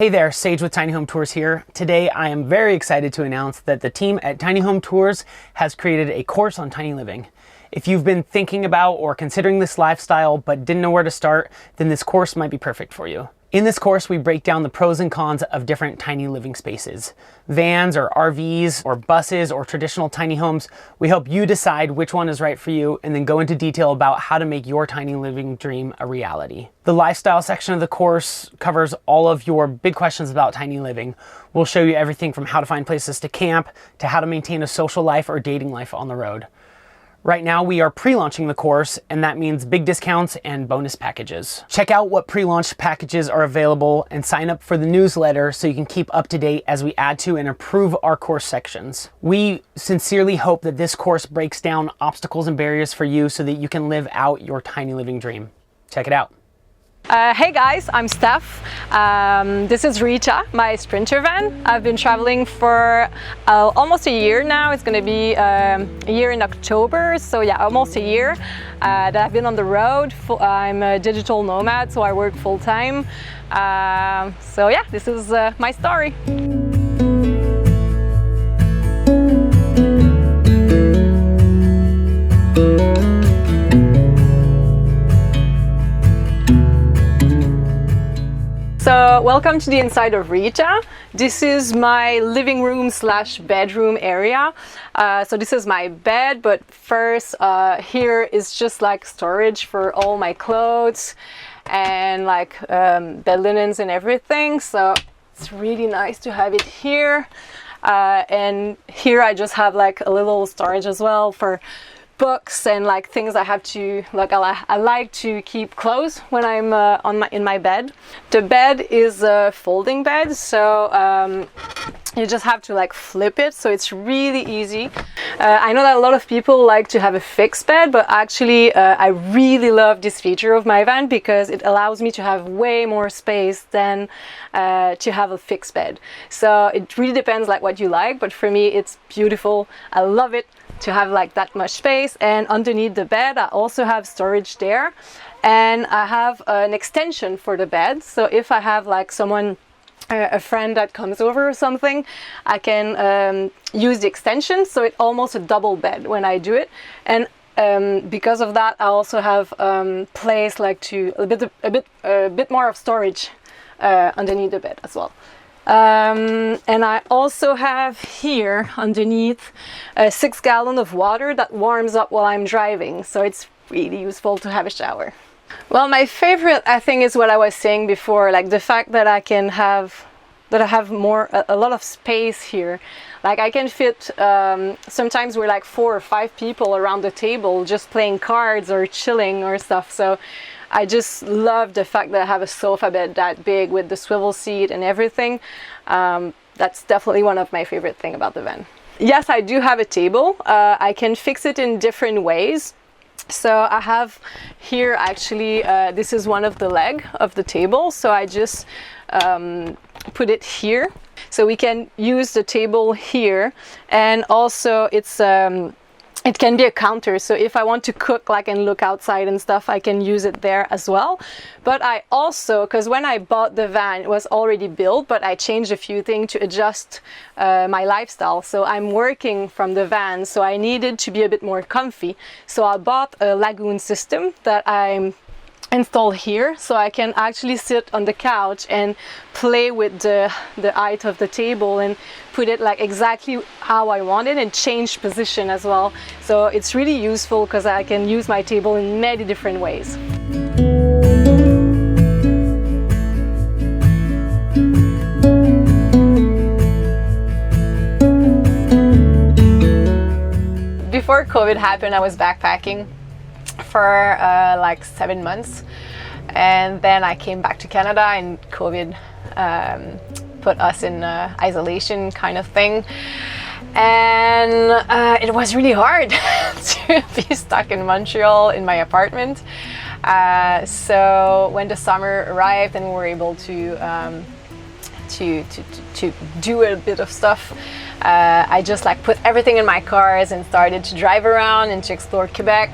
Hey there, Sage with Tiny Home Tours here. Today I am very excited to announce that the team at Tiny Home Tours has created a course on tiny living. If you've been thinking about or considering this lifestyle but didn't know where to start, then this course might be perfect for you. In this course, we break down the pros and cons of different tiny living spaces. Vans or RVs or buses or traditional tiny homes. We help you decide which one is right for you and then go into detail about how to make your tiny living dream a reality. The lifestyle section of the course covers all of your big questions about tiny living. We'll show you everything from how to find places to camp to how to maintain a social life or dating life on the road. Right now we are pre-launching the course, and that means big discounts and bonus packages. Check out what pre-launch packages are available and sign up for the newsletter so you can keep up to date as we add to and improve our course sections. We sincerely hope that this course breaks down obstacles and barriers for you so that you can live out your tiny living dream. Check it out. Hey guys, I'm Steph. This is Rita, my Sprinter van. I've been traveling for almost a year now. It's going to be a year in October, so yeah, almost a year that I've been on the road. I'm a digital nomad, so I work full-time. So yeah, this is my story. So welcome to the inside of Rita. This is my living room / bedroom area. So this is my bed, but first here is just like storage for all my clothes and like bed linens and everything. So it's really nice to have it here. And here I just have like a little storage as well for books and like things I have to like. I like to keep clothes when I'm in my bed. The bed is a folding bed, so you just have to like flip it, so it's really easy. I know that a lot of people like to have a fixed bed, but actually I really love this feature of my van because it allows me to have way more space than to have a fixed bed. So it really depends like what you like, but for me it's beautiful. I love it to have like that much space. And underneath the bed I also have storage there, and I have an extension for the bed, so if I have like someone, a friend that comes over or something, I can use the extension, so it's almost a double bed when I do it. And because of that I also have place like to a bit more of storage underneath the bed as well. And I also have here underneath a 6 gallon of water that warms up while I'm driving, so it's really useful to have a shower. Well, my favorite I think is what I was saying before, like the fact that I have a lot of space here. Like I can fit, sometimes we're like 4 or 5 people around the table just playing cards or chilling or stuff, so I just love the fact that I have a sofa bed that big with the swivel seat and everything. That's definitely one of my favorite things about the van. Yes, I do have a table. I can fix it in different ways. So I have here actually, this is one of the legs of the table. So I just put it here. So we can use the table here, and also it can be a counter, so if I want to cook like and look outside and stuff, I can use it there as well. But I also, because when I bought the van it was already built, but I changed a few things to adjust my lifestyle. So I'm working from the van, so I needed to be a bit more comfy, so I bought a lagoon system that I'm installed here, so I can actually sit on the couch and play with the height of the table and put it like exactly how I want it and change position as well. So it's really useful because I can use my table in many different ways. Before COVID happened, I was backpacking for like 7 months, and then I came back to Canada and COVID put us in isolation kind of thing, and it was really hard to be stuck in Montreal in my apartment. So when the summer arrived and we were able to do a bit of stuff, I just like put everything in my cars and started to drive around and to explore Quebec.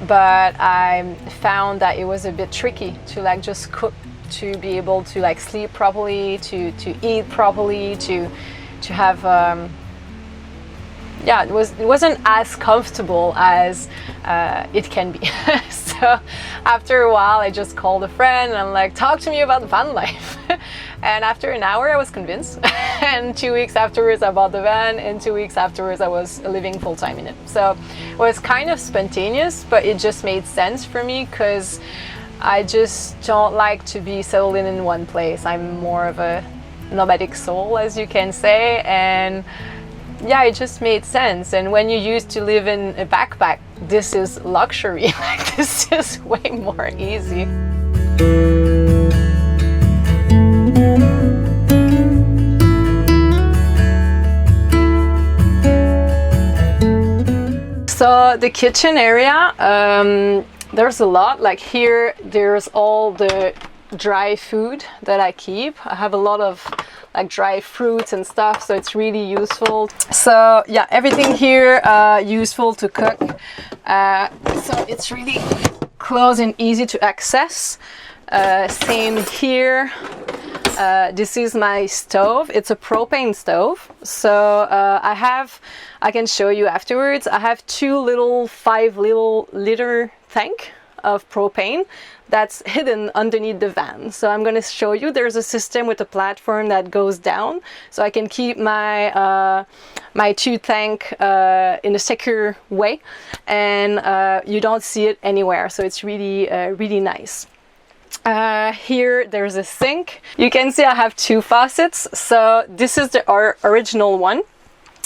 But I found that it was a bit tricky to like just cook to be able to like sleep properly, to eat properly, to have yeah, it wasn't as comfortable as it can be. So after a while I just called a friend and I'm like, talk to me about the van life. And after an hour I was convinced. And 2 weeks afterwards I bought the van, and 2 weeks afterwards I was living full-time in it. So it was kind of spontaneous, but it just made sense for me because I just don't like to be settled in one place. I'm more of a nomadic soul, as you can say, and yeah, it just made sense. And when you used to live in a backpack, this is luxury. Like, this is way more easy. So the kitchen area, there's a lot. Like here, there's all the dry food that I keep. I have a lot of like dry fruits and stuff, so it's really useful. So yeah, everything here useful to cook. So it's really close and easy to access. Same here. This is my stove. It's a propane stove. So I can show you afterwards. I have 2 little 5-liter tank of propane that's hidden underneath the van. So I'm going to show you. There's a system with a platform that goes down, so I can keep my my 2 tank in a secure way, and you don't see it anywhere. So it's really really nice. Here there's a sink. You can see I have 2 faucets. So this is the original one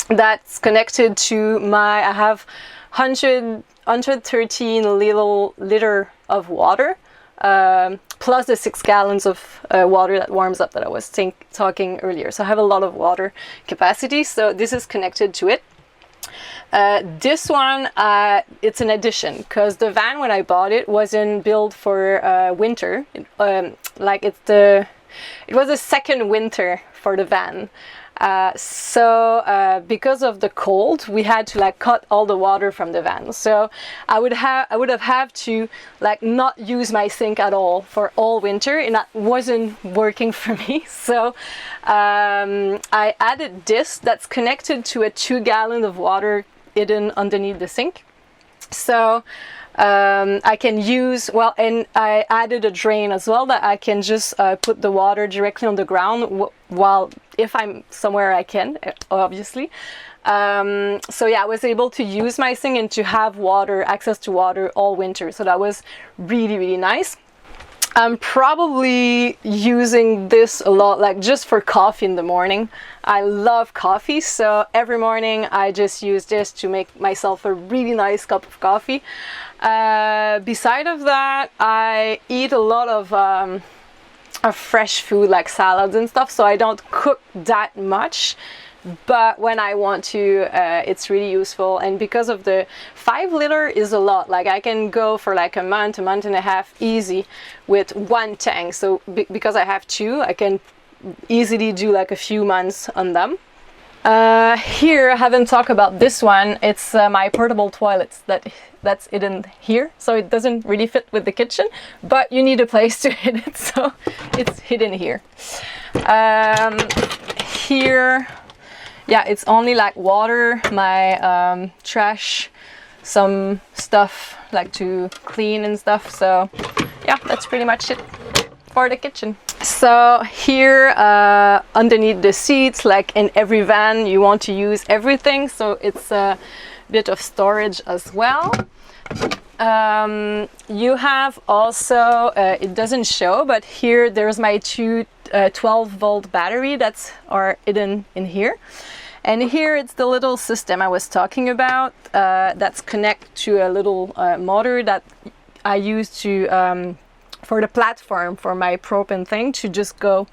that's connected to my, I have 113 liter of water, plus the 6 gallons of water that warms up that I was talking earlier. So I have a lot of water capacity. So this is connected to it. This one, it's an addition, because the van when I bought it wasn't built for winter. Like it was a second winter for the van. So because of the cold, we had to like cut all the water from the van. So I would have had to like not use my sink at all for all winter, and that wasn't working for me. So I added this that's connected to a 2 gallon of water hidden underneath the sink. So I can use, well, and I added a drain as well that I can just put the water directly on the ground while, if I'm somewhere I can, obviously. So yeah, I was able to use my sink and to have access to water all winter. So that was really, really nice. I'm probably using this a lot, like just for coffee in the morning. I love coffee, so every morning I just use this to make myself a really nice cup of coffee. Beside of that, I eat a lot of fresh food, like salads and stuff, so I don't cook that much. But when I want to, it's really useful. And because of the 5 liter is a lot, like I can go for like a month and a half easy with 1 tank. So because I have 2, I can easily do like a few months on them. Here, I haven't talked about this one. It's my portable toilets that's hidden here. So it doesn't really fit with the kitchen, but you need a place to hid it. So it's hidden here. Here, yeah, it's only like water, my trash, some stuff like to clean and stuff. So yeah, that's pretty much it for the kitchen. So here underneath the seats, like in every van, you want to use everything. So it's a bit of storage as well. You have also, it doesn't show, but here there's my 2 12-volt battery are hidden in here. And here it's the little system I was talking about that's connected to a little motor that I use to for the platform for my propane thing to just go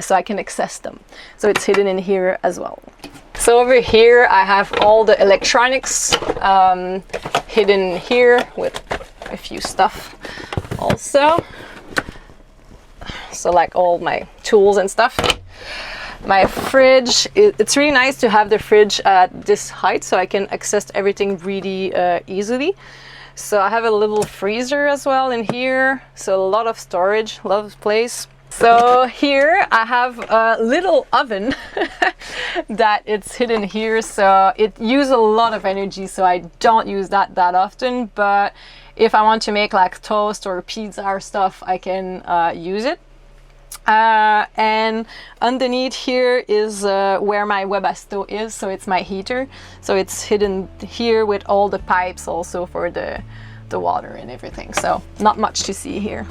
so I can access them. So it's hidden in here as well. So over here I have all the electronics hidden here with a few stuff also. So like all my tools and stuff. My fridge, it's really nice to have the fridge at this height so I can access everything really easily. So I have a little freezer as well in here, so a lot of storage, a lot of place. So here I have a little oven that it's hidden here, so it uses a lot of energy, so I don't use that often, but if I want to make like toast or pizza or stuff, I can use it. And underneath here is where my Webasto is, so it's my heater. So it's hidden here with all the pipes also for the water and everything. So not much to see here.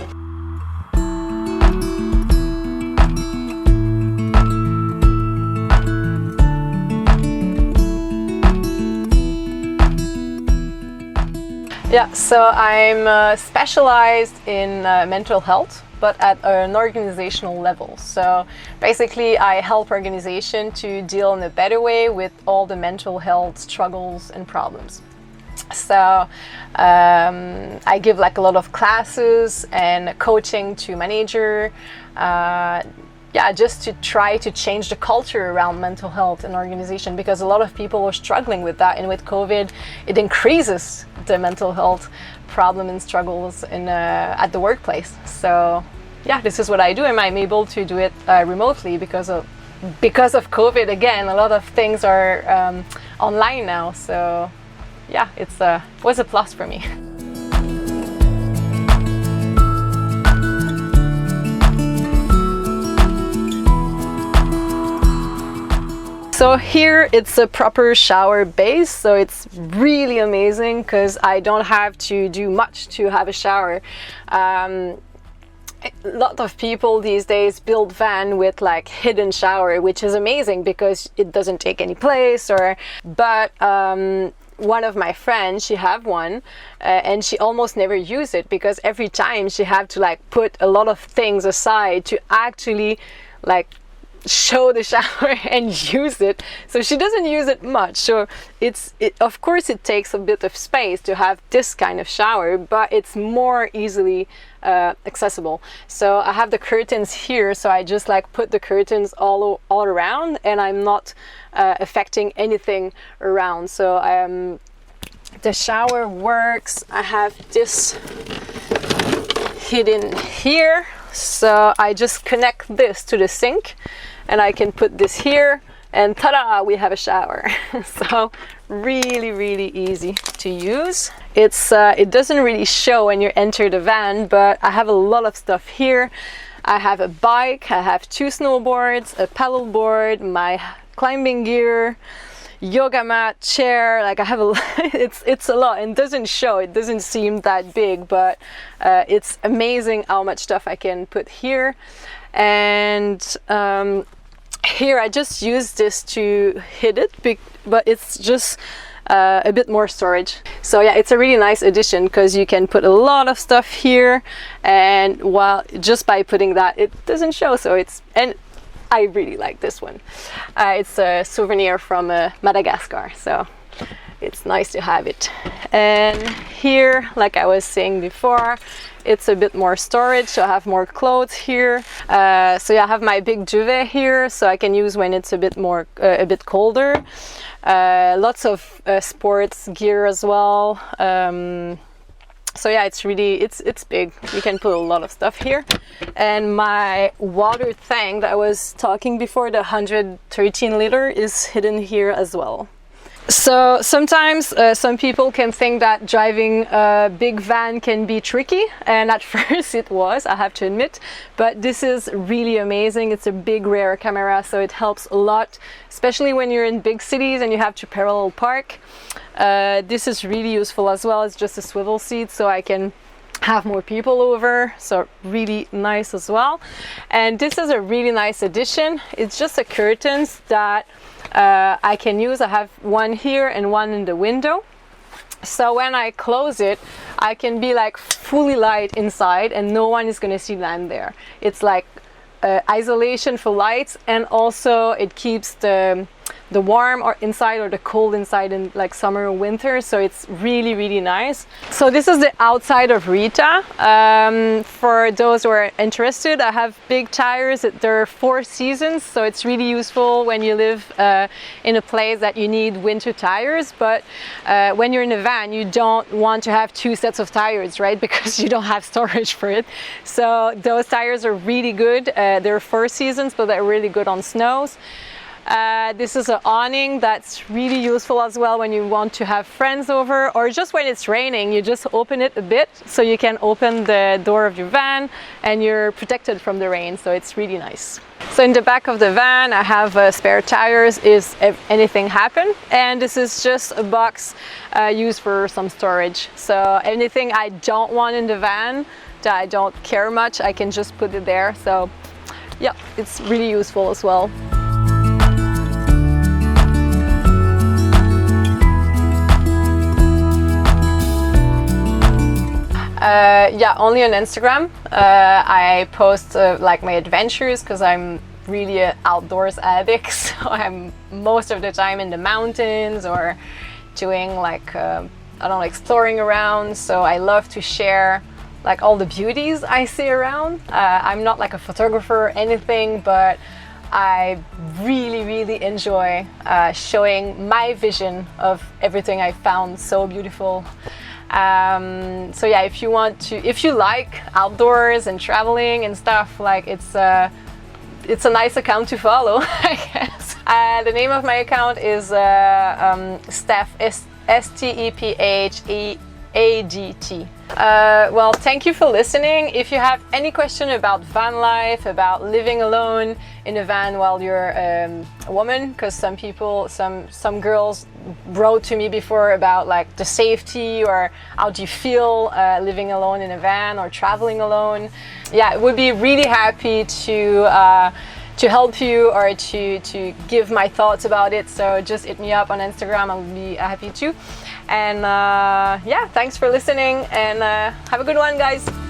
Yeah, so I'm specialized in mental health, but at an organizational level. So basically I help organization to deal in a better way with all the mental health struggles and problems. So I give like a lot of classes and coaching to manager, yeah, just to try to change the culture around mental health and organization, because a lot of people are struggling with that, and with COVID it increases the mental health problem and struggles in at the workplace. So yeah, this is what I do, and I'm able to do it remotely because of COVID. Again, a lot of things are online now, so yeah, it was a plus for me. So here it's a proper shower base, so it's really amazing because I don't have to do much to have a shower. A lot of people these days build van with like hidden shower, which is amazing because it doesn't take any place, but one of my friends, she have one and she almost never use it because every time she have to like put a lot of things aside to actually like show the shower and use it, so she doesn't use it much. So of course it takes a bit of space to have this kind of shower, but it's more easily accessible. So I have the curtains here, so I just like put the curtains all around, and I'm not affecting anything around. So the shower works. I have this hidden here, so I just connect this to the sink and I can put this here, and ta-da, we have a shower. So really easy to use. It doesn't really show when you enter the van, but I have a lot of stuff here. I have a bike, I have 2 snowboards, a paddleboard, my climbing gear, yoga mat, chair. Like I have it's a lot, and doesn't show, it doesn't seem that big, but it's amazing how much stuff I can put here. And here I just use this to hid it, but it's just a bit more storage. So yeah, it's a really nice addition because you can put a lot of stuff here, and while just by putting that, it doesn't show. So and I really like this one. It's a souvenir from Madagascar, so it's nice to have it. And here, like I was saying before, it's a bit more storage, so I have more clothes here. So yeah, I have my big duvet here, so I can use when it's a bit colder. Lots of sports gear as well. So yeah, it's big. You can put a lot of stuff here. And my water tank that I was talking before, the 113 liter, is hidden here as well. So sometimes some people can think that driving a big van can be tricky, and at first it was, I have to admit, but this is really amazing. It's a big rear camera, so it helps a lot, especially when you're in big cities and you have to parallel park. This is really useful as well. It's just a swivel seat, so I can have more people over, so really nice as well. And this is a really nice addition. It's just a curtains that I can use. I have one here and one in the window, so when I close it, I can be like fully light inside and no one is going to see land there. It's like isolation for lights, and also it keeps the the warm or inside or the cold inside in like summer or winter. So it's really, really nice. So this is the outside of Rita. For those who are interested, I have big tires. There are 4 seasons, so it's really useful when you live in a place that you need winter tires. But when you're in a van, you don't want to have 2 sets of tires, right? Because you don't have storage for it. So those tires are really good. They're 4 seasons, but they're really good on snows. This is an awning that's really useful as well when you want to have friends over, or just when it's raining. You just open it a bit so you can open the door of your van and you're protected from the rain, so it's really nice. So in the back of the van I have spare tires if anything happen, and this is just a box used for some storage. So anything I don't want in the van that I don't care much, I can just put it there. So yeah, it's really useful as well. Yeah, only on Instagram. I post like my adventures because I'm really an outdoors addict. So I'm most of the time in the mountains or doing like, I don't know, exploring around. So I love to share like all the beauties I see around. I'm not like a photographer or anything, but I really, really enjoy showing my vision of everything I found so beautiful. So yeah, if you like outdoors and traveling and stuff, like it's a nice account to follow, I guess. The name of my account is Steph, STEPHEADT. Well, thank you for listening. If you have any question about van life, about living alone in a van while you're a woman, because some girls wrote to me before about like the safety or how do you feel living alone in a van or traveling alone. Yeah, I would be really happy to help you or to give my thoughts about it. So just hit me up on Instagram. I'll be happy to. And yeah, thanks for listening, and have a good one, guys.